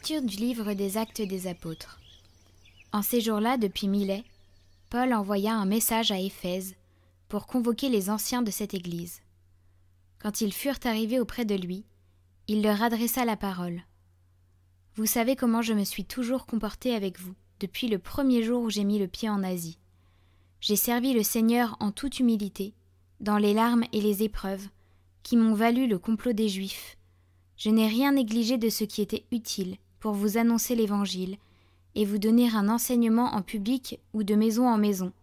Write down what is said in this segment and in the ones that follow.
Lecture du livre des Actes des Apôtres. En ces jours-là, depuis Milet, Paul envoya un message à Éphèse pour convoquer les anciens de cette église. Quand ils furent arrivés auprès de lui, il leur adressa la parole. « Vous savez comment je me suis toujours comporté avec vous, depuis le premier jour où j'ai mis le pied en Asie. J'ai servi le Seigneur en toute humilité, dans les larmes et les épreuves, qui m'ont valu le complot des Juifs. Je n'ai rien négligé de ce qui était utile pour vous annoncer l'Évangile et vous donner un enseignement en public ou de maison en maison.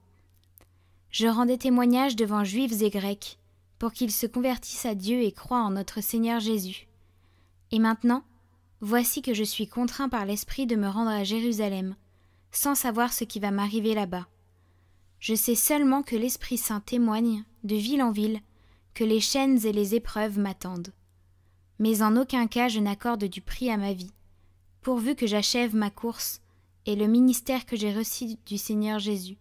Je rendais témoignage devant Juifs et Grecs pour qu'ils se convertissent à Dieu et croient en notre Seigneur Jésus. Et maintenant, voici que je suis contraint par l'Esprit de me rendre à Jérusalem, sans savoir ce qui va m'arriver là-bas. Je sais seulement que l'Esprit Saint témoigne, de ville en ville, que les chaînes et les épreuves m'attendent. Mais en aucun cas je n'accorde du prix à ma vie, pourvu que j'achève ma course et le ministère que j'ai reçu du Seigneur Jésus,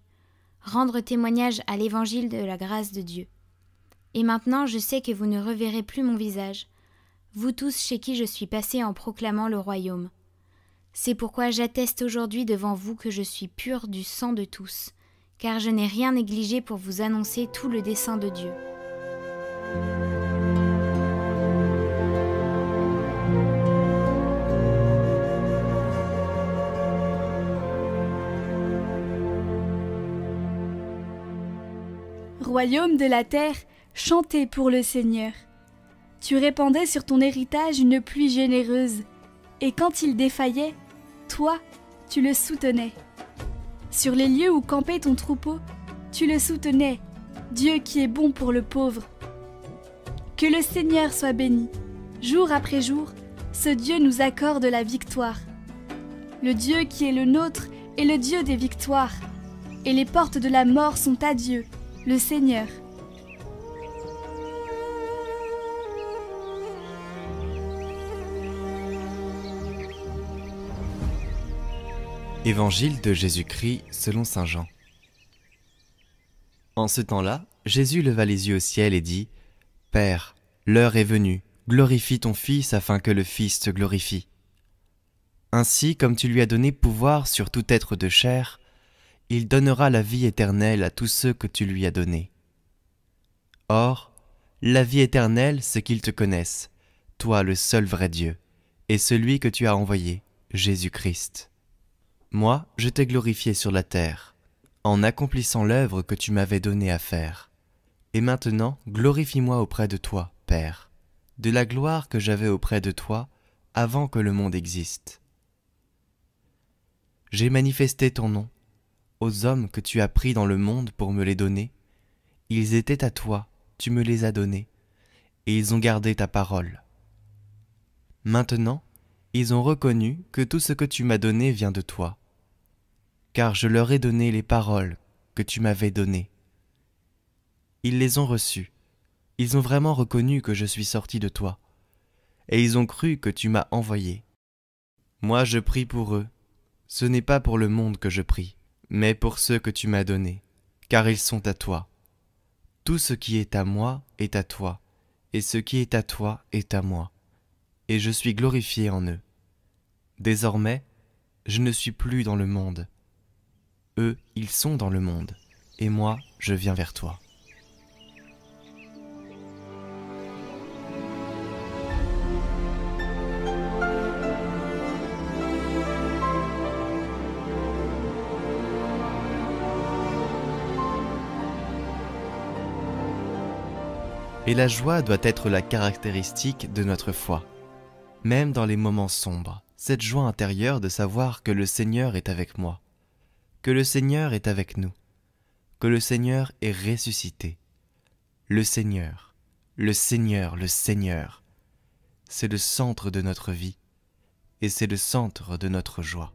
rendre témoignage à l'évangile de la grâce de Dieu. Et maintenant je sais que vous ne reverrez plus mon visage, vous tous chez qui je suis passé en proclamant le royaume. C'est pourquoi j'atteste aujourd'hui devant vous que je suis pur du sang de tous, car je n'ai rien négligé pour vous annoncer tout le dessein de Dieu. Royaume de la terre, chantez pour le Seigneur. Tu répandais sur ton héritage une pluie généreuse, et quand il défaillait, toi, tu le soutenais. Sur les lieux où campait ton troupeau, tu le soutenais, Dieu qui est bon pour le pauvre. Que le Seigneur soit béni. Jour après jour, ce Dieu nous accorde la victoire. Le Dieu qui est le nôtre est le Dieu des victoires, et les portes de la mort sont à Dieu, le Seigneur. Évangile de Jésus-Christ selon saint Jean. En ce temps-là, Jésus leva les yeux au ciel et dit : « Père, l'heure est venue, glorifie ton Fils afin que le Fils te glorifie. Ainsi, comme tu lui as donné pouvoir sur tout être de chair, il donnera la vie éternelle à tous ceux que tu lui as donnés. Or, la vie éternelle, c'est qu'ils te connaissent, toi le seul vrai Dieu, et celui que tu as envoyé, Jésus-Christ. Moi, je t'ai glorifié sur la terre, en accomplissant l'œuvre que tu m'avais donnée à faire. Et maintenant, glorifie-moi auprès de toi, Père, de la gloire que j'avais auprès de toi avant que le monde existe. J'ai manifesté ton nom aux hommes que tu as pris dans le monde pour me les donner. Ils étaient à toi, tu me les as donnés, et ils ont gardé ta parole. Maintenant, ils ont reconnu que tout ce que tu m'as donné vient de toi, car je leur ai donné les paroles que tu m'avais données. Ils les ont reçues, ils ont vraiment reconnu que je suis sorti de toi, et ils ont cru que tu m'as envoyé. Moi je prie pour eux, ce n'est pas pour le monde que je prie, mais pour ceux que tu m'as donnés, car ils sont à toi. Tout ce qui est à moi est à toi, et ce qui est à toi est à moi, et je suis glorifié en eux. Désormais, je ne suis plus dans le monde. Eux, ils sont dans le monde, et moi, je viens vers toi. Et la joie doit être la caractéristique de notre foi. Même dans les moments sombres, cette joie intérieure de savoir que le Seigneur est avec moi, que le Seigneur est avec nous, que le Seigneur est ressuscité. Le Seigneur, le Seigneur, le Seigneur, c'est le centre de notre vie et c'est le centre de notre joie.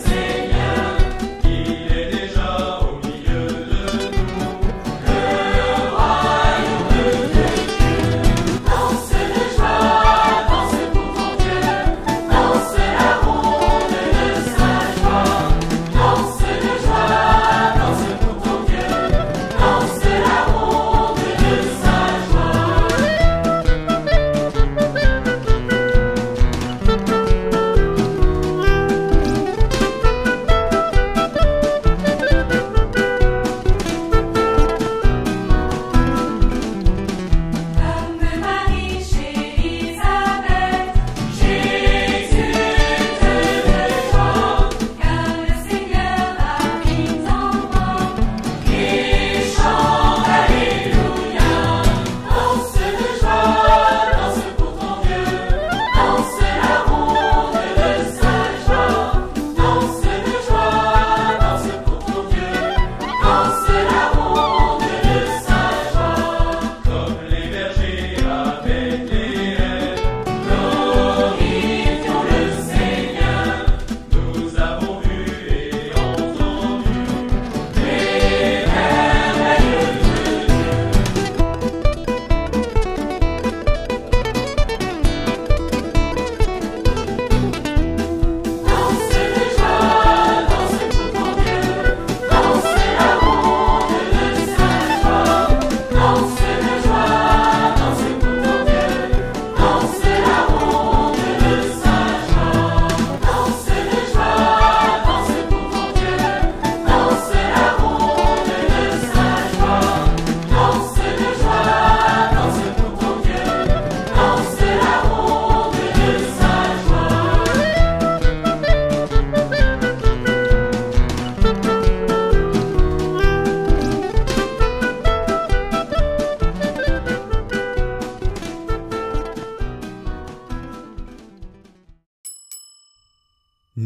Seigneur.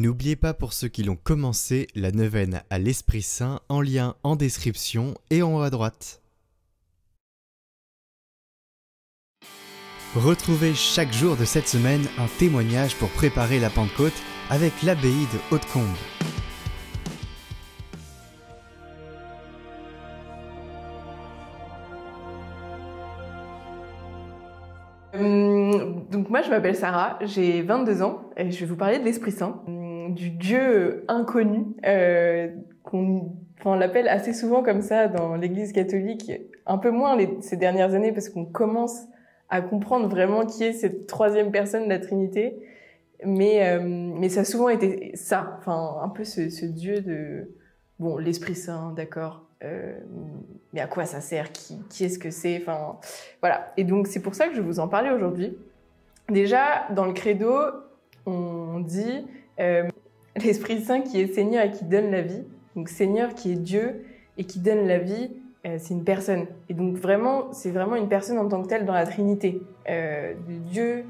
N'oubliez pas pour ceux qui l'ont commencé, la neuvaine à l'Esprit Saint en lien en description et en haut à droite. Retrouvez chaque jour de cette semaine un témoignage pour préparer la Pentecôte avec l'abbaye de Hautecombe. Donc moi je m'appelle Sarah, j'ai 22 ans et je vais vous parler de l'Esprit Saint, du Dieu inconnu, on l'appelle assez souvent comme ça dans l'Église catholique, un peu moins ces dernières années parce qu'on commence à comprendre vraiment qui est cette troisième personne de la Trinité, mais ça a souvent été ça, enfin un peu ce Dieu de, bon, l'Esprit Saint, d'accord, mais à quoi ça sert, qui est-ce que c'est, enfin voilà. Et donc c'est pour ça que je vais vous en parler aujourd'hui. Déjà dans le credo, on dit l'Esprit Saint qui est Seigneur et qui donne la vie. Donc Seigneur qui est Dieu et qui donne la vie, c'est une personne. Et donc vraiment, c'est vraiment une personne en tant que telle dans la Trinité, de Dieu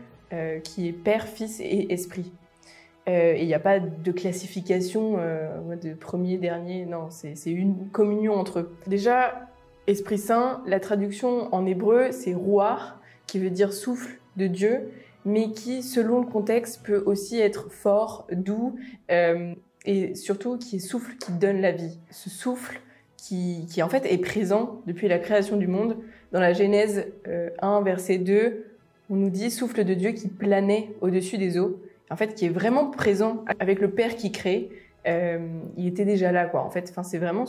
qui est Père, Fils et Esprit. Et il n'y a pas de classification de premier, dernier, non, c'est une communion entre eux. Déjà, Esprit Saint, la traduction en hébreu, c'est Ruach, qui veut dire souffle de Dieu, mais qui, selon le contexte, peut aussi être fort, doux, et surtout qui est souffle qui donne la vie. Ce souffle qui en fait est présent depuis la création du monde. Dans la Genèse 1, verset 2, on nous dit souffle de Dieu qui planait au-dessus des eaux. En fait, qui est vraiment présent avec le Père qui crée. Il était déjà là, quoi. En fait, enfin, c'est vraiment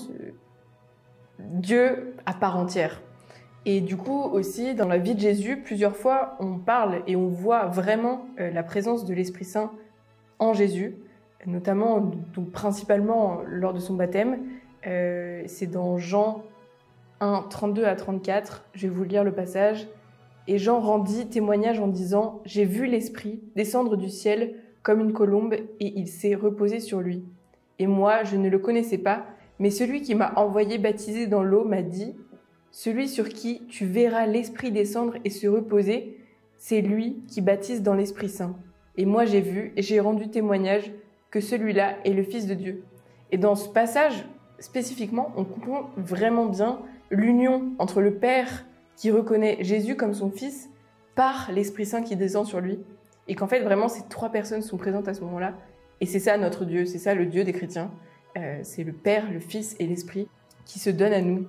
Dieu à part entière. Et du coup, aussi, dans la vie de Jésus, plusieurs fois, on parle et on voit vraiment la présence de l'Esprit Saint en Jésus, notamment, donc principalement lors de son baptême. C'est dans Jean 1, 32 à 34. Je vais vous lire le passage. Et Jean rendit témoignage en disant « J'ai vu l'Esprit descendre du ciel comme une colombe et il s'est reposé sur lui. Et moi, je ne le connaissais pas, mais celui qui m'a envoyé baptiser dans l'eau m'a dit « Celui sur qui tu verras l'Esprit descendre et se reposer, c'est lui qui baptise dans l'Esprit Saint. Et moi j'ai vu et j'ai rendu témoignage que celui-là est le Fils de Dieu. » Et dans ce passage, spécifiquement, on comprend vraiment bien l'union entre le Père qui reconnaît Jésus comme son Fils par l'Esprit Saint qui descend sur lui. Et qu'en fait, vraiment, ces trois personnes sont présentes à ce moment-là. Et c'est ça notre Dieu, c'est ça le Dieu des chrétiens. C'est le Père, le Fils et l'Esprit qui se donnent à nous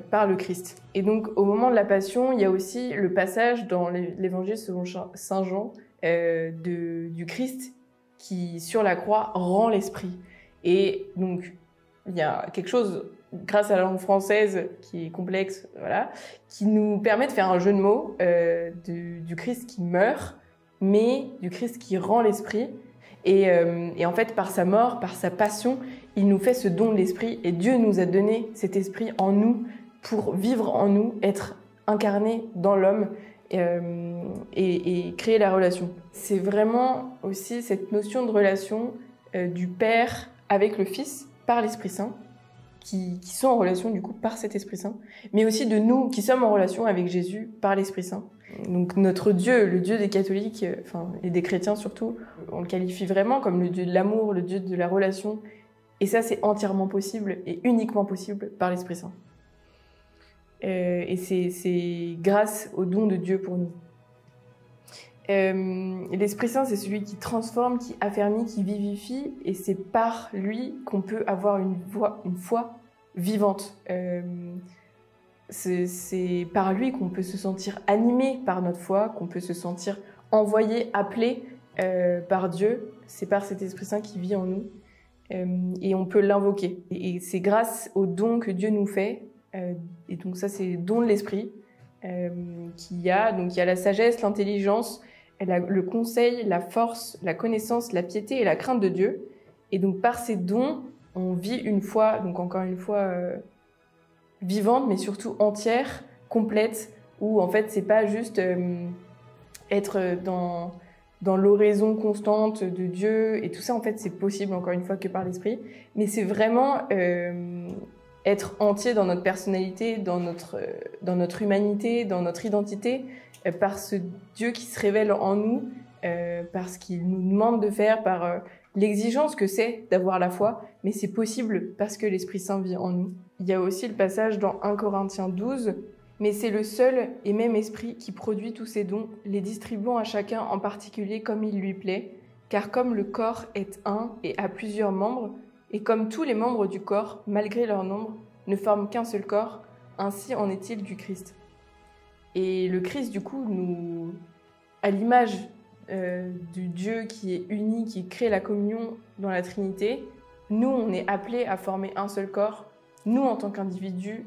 par le Christ. Et donc, au moment de la Passion, il y a aussi le passage dans l'Évangile selon Saint Jean du Christ qui, sur la croix, rend l'Esprit. Et donc, il y a quelque chose, grâce à la langue française qui est complexe, voilà, qui nous permet de faire un jeu de mots du Christ qui meurt, mais du Christ qui rend l'Esprit. Et en fait, par sa mort, par sa passion, il nous fait ce don de l'Esprit. Et Dieu nous a donné cet Esprit en nous pour vivre en nous, être incarné dans l'homme et créer la relation. C'est vraiment aussi cette notion de relation du Père avec le Fils par l'Esprit Saint, qui sont en relation du coup par cet Esprit Saint, mais aussi de nous qui sommes en relation avec Jésus par l'Esprit Saint. Donc notre Dieu, le Dieu des catholiques, et des chrétiens surtout, on le qualifie vraiment comme le Dieu de l'amour, le Dieu de la relation. Et ça, c'est entièrement possible et uniquement possible par l'Esprit Saint. Et c'est grâce au don de Dieu pour nous. L'Esprit Saint, c'est celui qui transforme, qui affermit, qui vivifie, et c'est par lui qu'on peut avoir une foi vivante. C'est par lui qu'on peut se sentir animé par notre foi, qu'on peut se sentir envoyé, appelé par Dieu. C'est par cet Esprit Saint qui vit en nous, et on peut l'invoquer. Et c'est grâce au don que Dieu nous fait, et donc ça c'est le don de l'Esprit, qu'il y a. Donc il y a la sagesse, l'intelligence, le conseil, la force, la connaissance, la piété et la crainte de Dieu. Et donc par ces dons, on vit une foi, donc encore une fois vivante, mais surtout entière, complète, où en fait c'est pas juste être dans l'oraison constante de Dieu, et tout ça en fait c'est possible encore une fois que par l'Esprit, mais c'est vraiment être entier dans notre personnalité, dans notre humanité, dans notre identité, par ce Dieu qui se révèle en nous, par ce qu'il nous demande de faire, par l'exigence que c'est d'avoir la foi, mais c'est possible parce que l'Esprit Saint vit en nous. Il y a aussi le passage dans 1 Corinthiens 12, mais c'est le seul et même Esprit qui produit tous ces dons, les distribuant à chacun en particulier comme il lui plaît, car comme le corps est un et a plusieurs membres, et comme tous les membres du corps, malgré leur nombre, ne forment qu'un seul corps, ainsi en est-il du Christ. Et le Christ, du coup, nous, à l'image du Dieu qui est uni, qui crée la communion dans la Trinité, nous, on est appelés à former un seul corps, nous en tant qu'individus,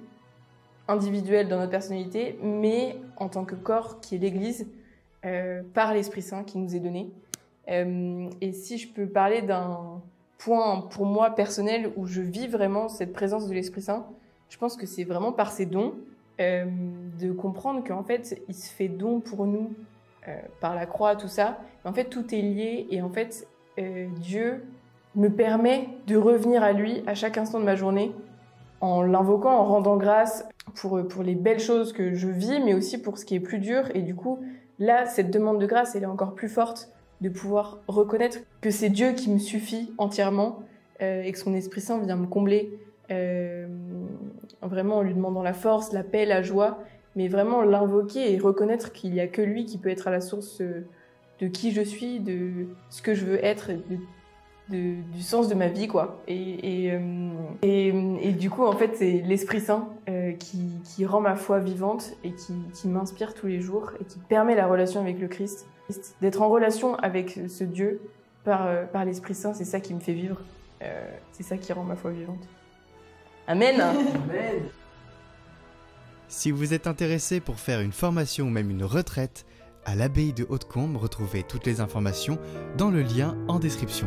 individuels dans notre personnalité, mais en tant que corps qui est l'Église, par l'Esprit Saint qui nous est donné. Et si je peux parler d'un point pour moi personnel où je vis vraiment cette présence de l'Esprit Saint, je pense que c'est vraiment par ces dons, de comprendre qu'en fait, il se fait don pour nous par la croix, tout ça. En fait, tout est lié et en fait, Dieu me permet de revenir à lui à chaque instant de ma journée en l'invoquant, en rendant grâce pour les belles choses que je vis, mais aussi pour ce qui est plus dur. Et du coup, là, cette demande de grâce, elle est encore plus forte de pouvoir reconnaître que c'est Dieu qui me suffit entièrement et que son Esprit Saint vient me combler vraiment en lui demandant la force, la paix, la joie, mais vraiment l'invoquer et reconnaître qu'il n'y a que lui qui peut être à la source de qui je suis, de ce que je veux être, du sens de ma vie, quoi. Et du coup, en fait, c'est l'Esprit Saint qui rend ma foi vivante et qui m'inspire tous les jours et qui permet la relation avec le Christ. D'être en relation avec ce Dieu par l'Esprit Saint, c'est ça qui me fait vivre. C'est ça qui rend ma foi vivante. Amen. Amen. Si vous êtes intéressé pour faire une formation ou même une retraite, à l'abbaye de Hautecombe, retrouvez toutes les informations dans le lien en description.